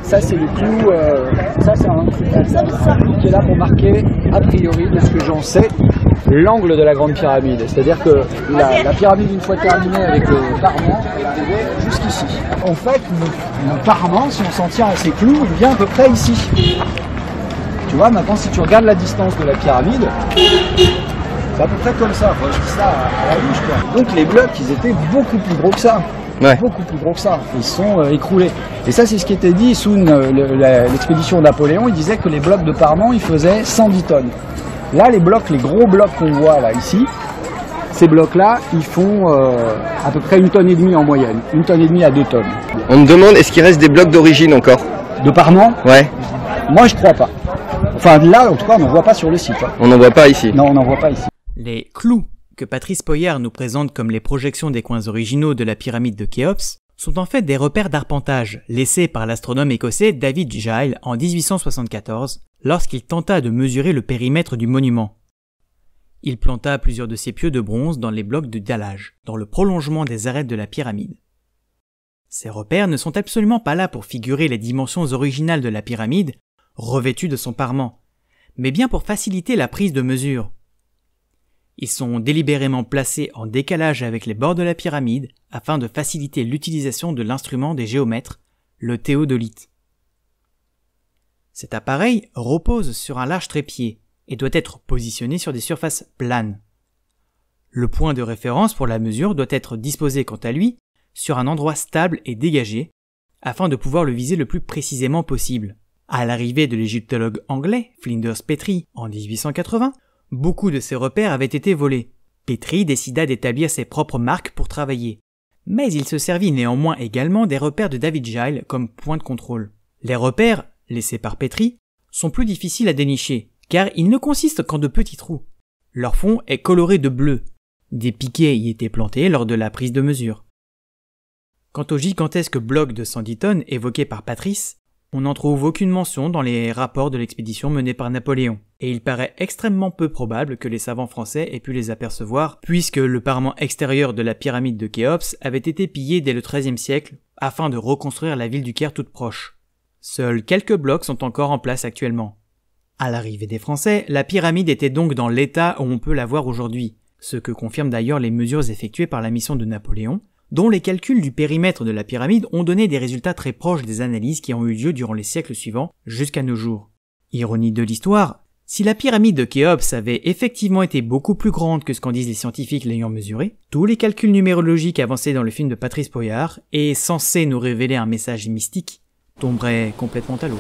Ça c'est le clou, ça c'est un clou qui est là pour marquer, a priori, de ce que j'en sais, l'angle de la grande pyramide. C'est-à-dire que la pyramide, une fois terminée avec le parement, est arrivée jusqu'ici. En fait, le parement, si on s'en tient à ces clous, il vient à peu près ici. Tu vois, maintenant si tu regardes la distance de la pyramide, c'est à peu près comme ça. Enfin, je dis ça à la bouche, quoi. Donc les blocs, ils étaient beaucoup plus gros que ça. Ouais. Beaucoup plus gros que ça. Ils sont écroulés. Et ça, c'est ce qui était dit sous l'expédition Napoléon. Il disait que les blocs de parement, ils faisaient 110 tonnes. Là, les gros blocs qu'on voit là, ici, ces blocs-là, ils font à peu près 1,5 tonne en moyenne. 1,5 tonne à 2 tonnes. On me demande, est-ce qu'il reste des blocs d'origine encore? De parement? Ouais. Moi, je crois pas. Enfin, là, en tout cas, on n'en voit pas sur le site. Hein. On n'en voit pas ici? Non, on n'en voit pas ici. Les clous que Patrice Poyart nous présente comme les projections des coins originaux de la pyramide de Khéops sont en fait des repères d'arpentage laissés par l'astronome écossais David Giles en 1874 lorsqu'il tenta de mesurer le périmètre du monument. Il planta plusieurs de ses pieux de bronze dans les blocs de dallage, dans le prolongement des arêtes de la pyramide. Ces repères ne sont absolument pas là pour figurer les dimensions originales de la pyramide, revêtue de son parement, mais bien pour faciliter la prise de mesure. Ils sont délibérément placés en décalage avec les bords de la pyramide afin de faciliter l'utilisation de l'instrument des géomètres, le théodolite. Cet appareil repose sur un large trépied et doit être positionné sur des surfaces planes. Le point de référence pour la mesure doit être disposé quant à lui sur un endroit stable et dégagé afin de pouvoir le viser le plus précisément possible. À l'arrivée de l'égyptologue anglais Flinders Petrie en 1880, beaucoup de ces repères avaient été volés. Petrie décida d'établir ses propres marques pour travailler. Mais il se servit néanmoins également des repères de David Giles comme point de contrôle. Les repères, laissés par Petrie, sont plus difficiles à dénicher, car ils ne consistent qu'en de petits trous. Leur fond est coloré de bleu. Des piquets y étaient plantés lors de la prise de mesure. Quant aux gigantesques blocs de 110 tonnes évoqués par Patrice, on n'en trouve aucune mention dans les rapports de l'expédition menée par Napoléon, et il paraît extrêmement peu probable que les savants français aient pu les apercevoir, puisque le parement extérieur de la pyramide de Khéops avait été pillé dès le XIIIe siècle afin de reconstruire la ville du Caire toute proche. Seuls quelques blocs sont encore en place actuellement. À l'arrivée des Français, la pyramide était donc dans l'état où on peut la voir aujourd'hui, ce que confirment d'ailleurs les mesures effectuées par la mission de Napoléon, dont les calculs du périmètre de la pyramide ont donné des résultats très proches des analyses qui ont eu lieu durant les siècles suivants jusqu'à nos jours. Ironie de l'histoire, si la pyramide de Khéops avait effectivement été beaucoup plus grande que ce qu'en disent les scientifiques l'ayant mesurée, tous les calculs numérologiques avancés dans le film de Patrice Poyart et censés nous révéler un message mystique tomberaient complètement à l'eau.